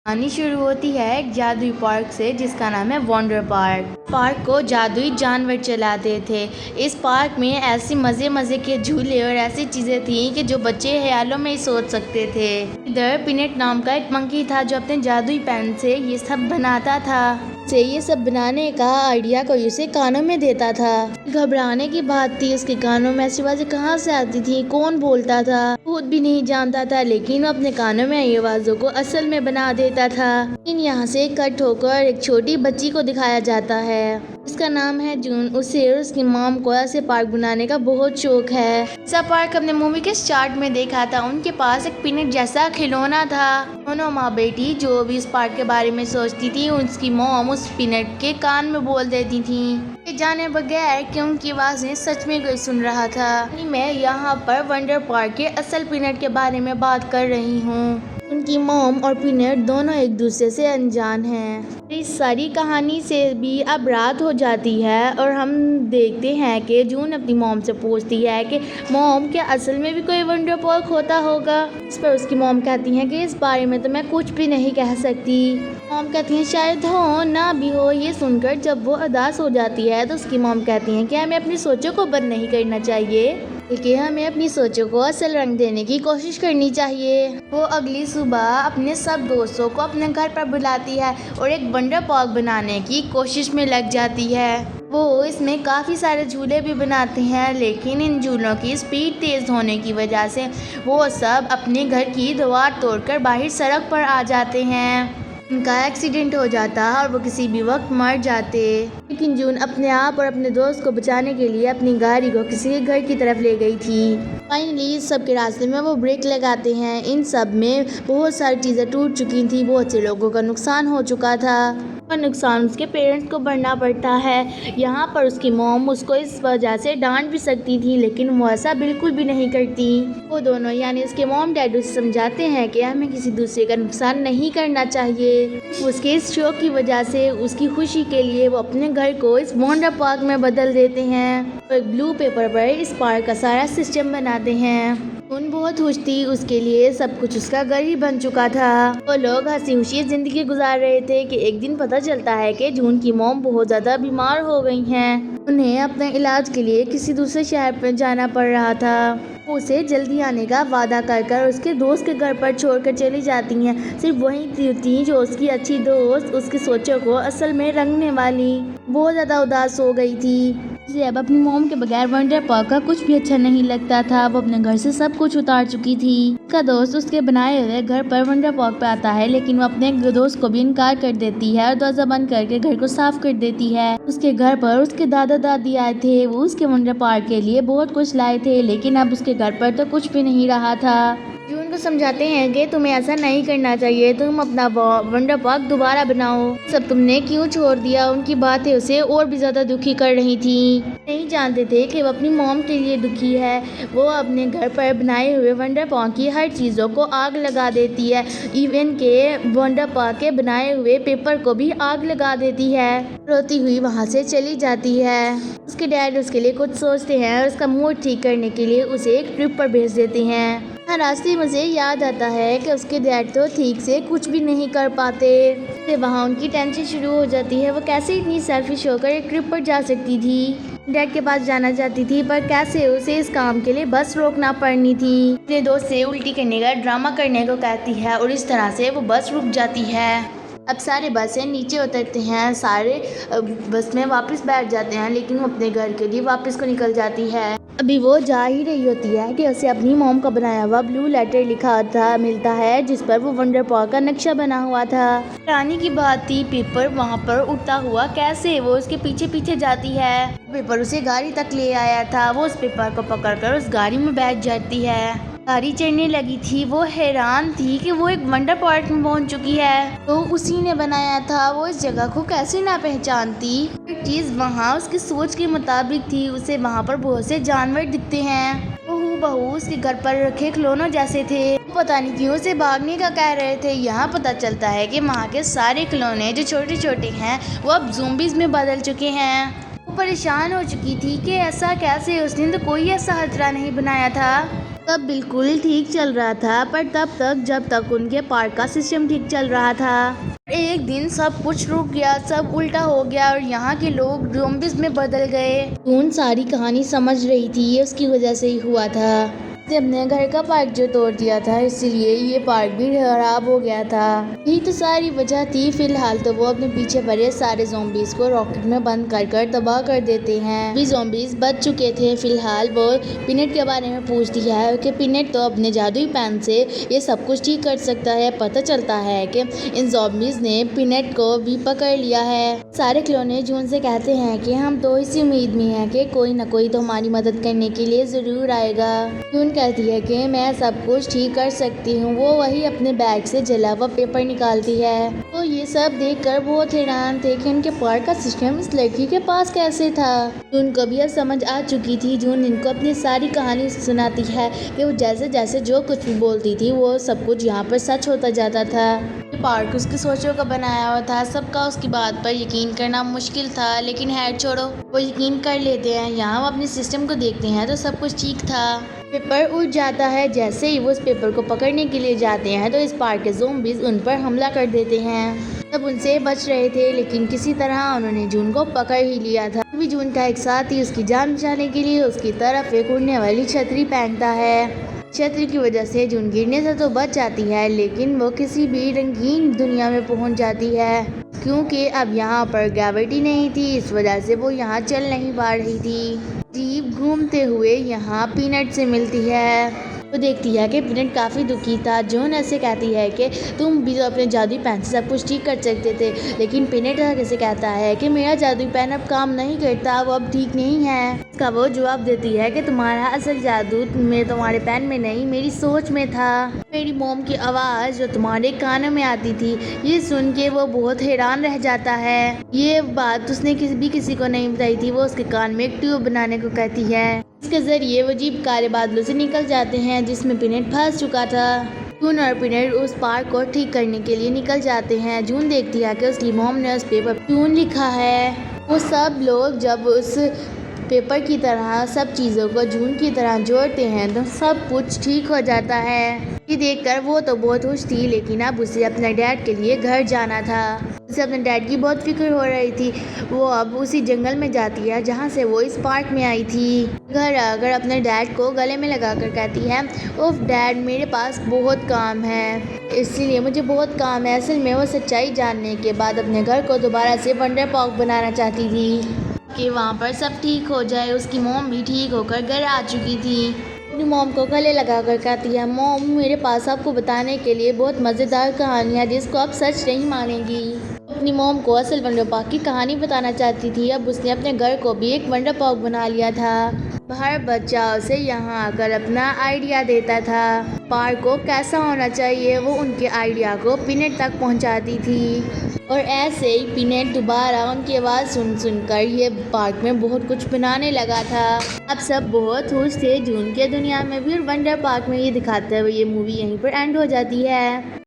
کہانی شروع ہوتی ہے ایک جادوئی پارک سے جس کا نام ہے ونڈر پارک۔ پارک کو جادوئی جانور چلاتے تھے۔ اس پارک میں ایسی مزے کے جھولے اور ایسی چیزیں تھیں کہ جو بچے خیالوں میں ہی سوچ سکتے تھے۔ ادھر پینٹ نام کا ایک منکی تھا جو اپنے جادوئی پین سے یہ سب بناتا تھا۔ اسے یہ سب بنانے کا آئیڈیا کوئی اسے کانوں میں دیتا تھا۔ گھبرانے کی بات تھی، اس کے کانوں میں ایسی آوازیں کہاں سے آتی تھی، کون بولتا تھا، خود بھی نہیں جانتا تھا، لیکن وہ اپنے کانوں میں آئی آوازوں کو اصل میں بنا دیتا تھا۔ لیکن یہاں سے کٹ ہو کر ایک چھوٹی بچی کو دکھایا جاتا ہے، اس کا نام ہے جون۔ اسے اور اس کی مام کو ایسے پارک بنانے کا بہت شوق ہے۔ ایسا پارک ہم نے مووی کے سٹارٹ میں دیکھا تھا۔ ان کے پاس ایک پینٹ جیسا کھلونا تھا۔ دونوں ماں بیٹی جو بھی اس پارک کے بارے میں سوچتی تھی، اس کی مام اس پینٹ کے کان میں بول دیتی تھی، یہ جانے بغیر کہ ان کی آوازیں سچ میں کوئی سن رہا تھا۔ میں یہاں پر ونڈر پارک کے اصل پینٹ کے بارے میں بات کر رہی ہوں۔ ان کی موم اور پینٹ دونوں ایک دوسرے سے انجان ہیں۔ اس ساری کہانی سے بھی اب رات ہو جاتی ہے اور ہم دیکھتے ہیں کہ جون اپنی موم سے پوچھتی ہے کہ موم کیا اصل میں بھی کوئی ونڈر پارک ہوتا ہوگا؟ اس پر اس کی موم کہتی ہیں کہ اس بارے میں تو میں کچھ بھی نہیں کہہ سکتی۔ موم کہتی ہیں شاید ہو نہ بھی ہو۔ یہ سن کر جب وہ اداس ہو جاتی ہے تو اس کی موم کہتی ہیں کہ ہمیں اپنی سوچوں کو بند نہیں کرنا چاہیے، بلکہ ہمیں اپنی سوچوں کو اصل رنگ دینے کی کوشش کرنی چاہیے۔ وہ اگلی صبح اپنے سب دوستوں کو اپنے گھر پر بلاتی ہے اور ایک ونڈر پارک بنانے کی کوشش میں لگ جاتی ہے۔ وہ اس میں کافی سارے جھولے بھی بناتے ہیں، لیکن ان جھولوں کی اسپیڈ تیز ہونے کی وجہ سے وہ سب اپنے گھر کی دیوار توڑ کر باہر سڑک پر آ جاتے ہیں۔ ان کا ایکسیڈنٹ ہو جاتا اور وہ کسی بھی وقت مر جاتے، لیکن جون اپنے آپ اور اپنے دوست کو بچانے کے لیے اپنی گاڑی کو کسی کے گھر کی طرف لے گئی تھی۔ فائنلی اس سب کے راستے میں وہ بریک لگاتے ہیں۔ ان سب میں بہت ساری چیزیں ٹوٹ چکی تھی، بہت سے لوگوں کا نقصان ہو چکا تھا اور نقصان اس کے پیرنٹس کو بھرنا پڑتا ہے۔ یہاں پر اس کی موم اس کو اس وجہ سے ڈانٹ بھی سکتی تھی، لیکن وہ ایسا بالکل بھی نہیں کرتی۔ وہ دونوں یعنی اس کے موم ڈیڈ اسے سمجھاتے ہیں کہ ہمیں کسی دوسرے کا نقصان نہیں کرنا چاہیے۔ اس کے اس شوق کی وجہ سے اس کی خوشی کے لیے وہ اپنے گھر کو اس ونڈر پارک میں بدل دیتے ہیں اور ایک بلو پیپر پر اس پارک کا سارا سسٹم بناتے ہیں۔ ان بہت خوش تھی، اس کے لیے سب کچھ اس کا گھر ہی بن چکا تھا۔ وہ لوگ ہنسی خوشی زندگی گزار رہے تھے کہ ایک دن پتہ چلتا ہے کہ جون کی موم بہت زیادہ بیمار ہو گئی ہیں۔ انہیں اپنے علاج کے لیے کسی دوسرے شہر پر جانا پڑ رہا تھا۔ وہ اسے جلدی آنے کا وعدہ کر اس کے دوست کے گھر پر چھوڑ کر چلی جاتی ہیں۔ صرف وہی تھی جو اس کی اچھی دوست، اس کی سوچوں کو اصل میں رنگنے والی۔ بہت زیادہ اداس ہو گئی تھی۔ اسے اب اپنی موم کے بغیر ونڈر پارک کا کچھ بھی اچھا نہیں لگتا تھا۔ وہ اپنے گھر سے سب کچھ اتار چکی تھی۔ اس کا دوست اس کے بنائے ہوئے گھر پر ونڈر پارک پہ آتا ہے، لیکن وہ اپنے دوست کو بھی انکار کر دیتی ہے اور دروازہ بند کر کے گھر کو صاف کر دیتی ہے۔ اس کے گھر پر اس کے دادا دادی آئے تھے، وہ اس کے ونڈر پارک کے لیے بہت کچھ لائے تھے، لیکن اب اس کے گھر پر تو کچھ بھی نہیں رہا تھا۔ جون کو سمجھاتے ہیں کہ تمہیں ایسا نہیں کرنا چاہیے، تم اپنا ونڈر پارک دوبارہ بناؤ، سب تم نے کیوں چھوڑ دیا؟ ان کی باتیں اسے اور بھی زیادہ دکھی کر رہی تھی۔ نہیں جانتے تھے کہ وہ اپنی موم کے لیے دکھی ہے۔ وہ اپنے گھر پر بنائے ہوئے ونڈر پارک کی ہر چیزوں کو آگ لگا دیتی ہے، ایون کہ ونڈر پارک کے بنائے ہوئے پیپر کو بھی آگ لگا دیتی ہے۔ روتی ہوئی وہاں سے چلی جاتی ہے۔ اس کے ڈیڈ اس کے لیے کچھ سوچتے ہیں اور اس کا موڈ ٹھیک کرنے کے لیے اسے ایک ٹرپ پر بھیج دیتے ہیں۔ راستے میں مجھے یاد آتا ہے کہ اس کے ڈیڈ تو ٹھیک سے کچھ بھی نہیں کر پاتے۔ وہاں ان کی ٹینشن شروع ہو جاتی ہے، وہ کیسے اتنی سیلفش ہو کر ایک ٹرپ پر جا سکتی تھی؟ ڈیڈ کے پاس جانا چاہتی تھی، پر کیسے اسے اس کام کے لیے بس روکنا پڑنی تھی۔ اپنے دوست سے الٹی کرنے کا ڈرامہ کرنے کو کہتی ہے اور اس طرح سے وہ بس رک جاتی ہے۔ اب سارے بسیں نیچے اترتے ہیں، سارے بس میں واپس بیٹھ جاتے ہیں، لیکن وہ اپنے گھر کے لیے واپس کو نکل جاتی ہے۔ ابھی وہ جا ہی رہی ہوتی ہے کہ اسے اپنی موم کا بنایا ہوا بلو لیٹر لکھا تھا ملتا ہے، جس پر وہ ونڈر پارک کا نقشہ بنا ہوا تھا۔ رانی کی بات تھی، پیپر وہاں پر اڑتا ہوا کیسے وہ اس کے پیچھے پیچھے جاتی ہے۔ پیپر اسے گاڑی تک لے آیا تھا۔ وہ اس پیپر کو پکڑ کر اس گاڑی میں بیٹھ جاتی ہے۔ گاڑی چڑھنے لگی تھی، وہ حیران تھی کہ وہ ایک ونڈر پارک میں پہنچ چکی ہے، تو اسی نے بنایا تھا، وہ اس جگہ کو کیسے نہ پہچانتی؟ ایک چیز وہاں اس کی سوچ کے مطابق تھی، اسے وہاں پر بہت سے جانور دکھتے ہیں، وہ بہو اس کے گھر پر رکھے کھلونوں جیسے تھے۔ پتہ نہیں کیوں اسے بھاگنے کا کہہ رہے تھے۔ یہاں پتہ چلتا ہے کہ وہاں کے سارے کھلونے جو چھوٹے چھوٹے ہیں وہ اب زومبیز میں بدل چکے ہیں۔ وہ پریشان ہو چکی تھی کہ ایسا کیسے، اس نے تو کوئی ایسا خطرہ نہیں بنایا تھا۔ سب بالکل ٹھیک چل رہا تھا، پر تب تک جب تک ان کے پارک کا سسٹم ٹھیک چل رہا تھا۔ ایک دن سب کچھ رک گیا، سب الٹا ہو گیا اور یہاں کے لوگ زومبیز میں بدل گئے۔ جون ساری کہانی سمجھ رہی تھی، یہ اس کی وجہ سے ہی ہوا تھا۔ اس نے اپنے گھر کا پارک جو توڑ دیا تھا، اسی لیے یہ پارک بھی خراب ہو گیا تھا۔ یہی تو ساری وجہ تھی۔ فی الحال تو وہ اپنے پیچھے پڑے سارے زومبیز کو راکٹ میں بند کر کر تباہ کر دیتے ہیں۔ بھی زومبیز بچ چکے تھے۔ فی الحال وہ پینٹ کے بارے میں پوچھتی ہے کہ پینٹ تو اپنے جادوئی پین سے یہ سب کچھ ٹھیک کر سکتا ہے۔ پتہ چلتا ہے کہ ان زومبیز نے پینٹ کو بھی پکڑ لیا ہے۔ سارے کھلونے جون سے کہتے ہیں کہ ہم تو اسی امید میں ہیں کہ کوئی نہ کوئی تو ہماری مدد کرنے کے لیے ضرور آئے گا۔ جون کہتی ہے کہ میں سب کچھ ٹھیک کر سکتی ہوں۔ وہ وہی اپنے بیگ سے جلا ہوا پیپر نکالتی ہے۔ تو یہ سب دیکھ کر بہت حیران تھے کہ ان کے پارک کا سسٹم اس لڑکی کے پاس کیسے تھا۔ جون کو بھی اب سمجھ آ چکی تھی۔ جون ان کو اپنی ساری کہانی سناتی ہے کہ وہ جیسے جیسے جو کچھ بھی بولتی تھی وہ سب کچھ یہاں پر سچ ہوتا جاتا تھا۔ یہ پارک اس کی سوچوں کا بنایا ہوا تھا، سب کا اس کی بات پر یقین کرنا مشکل تھا، لیکن خیر چھوڑو، وہ یقین کر لیتے ہیں۔ یہاں وہ اپنے سسٹم کو دیکھتے ہیں تو سب کچھ ٹھیک تھا۔ پیپر اڑ جاتا ہے۔ جیسے ہی وہ اس پیپر کو پکڑنے کے لیے جاتے ہیں تو اس پارک کے زومبیز ان پر حملہ کر دیتے ہیں۔ سب ان سے بچ رہے تھے، لیکن کسی طرح انہوں نے جون کو پکڑ ہی لیا تھا۔ بھی جون کا ایک ساتھی اس کی جان بچانے کے لیے اس کی طرف ایک اڑنے والی چھتری پھینکتا ہے۔ چھتری کی وجہ سے جون گرنے سے تو بچ جاتی ہے، لیکن وہ کسی بھی رنگین دنیا میں پہنچ جاتی ہے، کیونکہ اب یہاں پر گریوٹی نہیں تھی، اس وجہ سے وہ یہاں چل نہیں پا رہی تھی۔ جیپ گھومتے ہوئے یہاں پینٹ سے ملتی ہے۔ وہ دیکھتی ہے کہ پینٹ کافی دکھی تھا۔ جون ایسے کہتی ہے کہ تم بھی تو اپنے جادوئی پین سے سب کچھ ٹھیک کر سکتے تھے، لیکن پینٹ ایسے کہتا ہے کہ میرا جادوئی پین اب کام نہیں کرتا، وہ اب ٹھیک نہیں ہے۔ اس کا وہ جواب دیتی ہے کہ تمہارا اصل جادو تمہارے پین میں نہیں، میری سوچ میں تھا۔ میری موم کی آواز جو تمہارے کانوں میں آتی تھی۔ یہ سن کے وہ بہت حیران رہ جاتا ہے۔ یہ بات اس نے کسی کو نہیں بتائی تھی۔ وہ اس کے کان میں ایک ٹیوب بنانے کو کہتی ہے۔ اس کے ذریعے وہ جیپ کالے بادلوں سے نکل جاتے ہیں جس میں پینٹ پھنس چکا تھا۔ جون اور پینٹ اس پارک کو ٹھیک کرنے کے لیے نکل جاتے ہیں۔ جون دیکھتی ہے کہ اس کی موم نے اس پیپر پر جون لکھا ہے۔ وہ سب لوگ جب اس پیپر کی طرح سب چیزوں کو جون کی طرح جوڑتے ہیں تو سب کچھ ٹھیک ہو جاتا ہے۔ یہ دیکھ کر وہ تو بہت خوش تھی، لیکن اب اسے اپنے ڈیڈ کے لیے گھر جانا تھا۔ اسے اپنے ڈیڈ کی بہت فکر ہو رہی تھی۔ وہ اب اسی جنگل میں جاتی ہے جہاں سے وہ اس پارک میں آئی تھی۔ گھر آ کر اپنے ڈیڈ کو گلے میں لگا کر کہتی ہے، اوف ڈیڈ، میرے پاس بہت کام ہے، اس لیے مجھے بہت کام ہے۔ اصل میں وہ سچائی جاننے کے بعد اپنے گھر کو دوبارہ سے ونڈر پارک بنانا چاہتی تھی کہ وہاں پر سب ٹھیک ہو جائے۔ اس کی موم بھی ٹھیک ہو کر گھر آ چکی تھی۔ اپنی موم کو گلے لگا کر کہتی ہے، موم، میرے پاس آپ کو بتانے کے لیے بہت مزیدار کہانی ہے جس کو آپ سچ نہیں مانیں گی۔ اپنی موم کو اصل ونڈر پارک کی کہانی بتانا چاہتی تھی۔ اب اس نے اپنے گھر کو بھی ایک ونڈر پارک بنا لیا تھا۔ ہر بچہ اسے یہاں آ کر اپنا آئیڈیا دیتا تھا۔ پارک کو کیسا ہونا چاہیے، وہ ان کے آئیڈیا کو پینٹ تک پہنچاتی تھی، اور ایسے ہی پینٹ دوبارہ ان کی آواز سن کر یہ پارک میں بہت کچھ بنانے لگا تھا۔ اب سب بہت خوش تھے۔ جون کے دنیا میں بھی اور ونڈر پارک میں یہ دکھاتے ہوئے یہ مووی یہیں پر اینڈ ہو جاتی ہے۔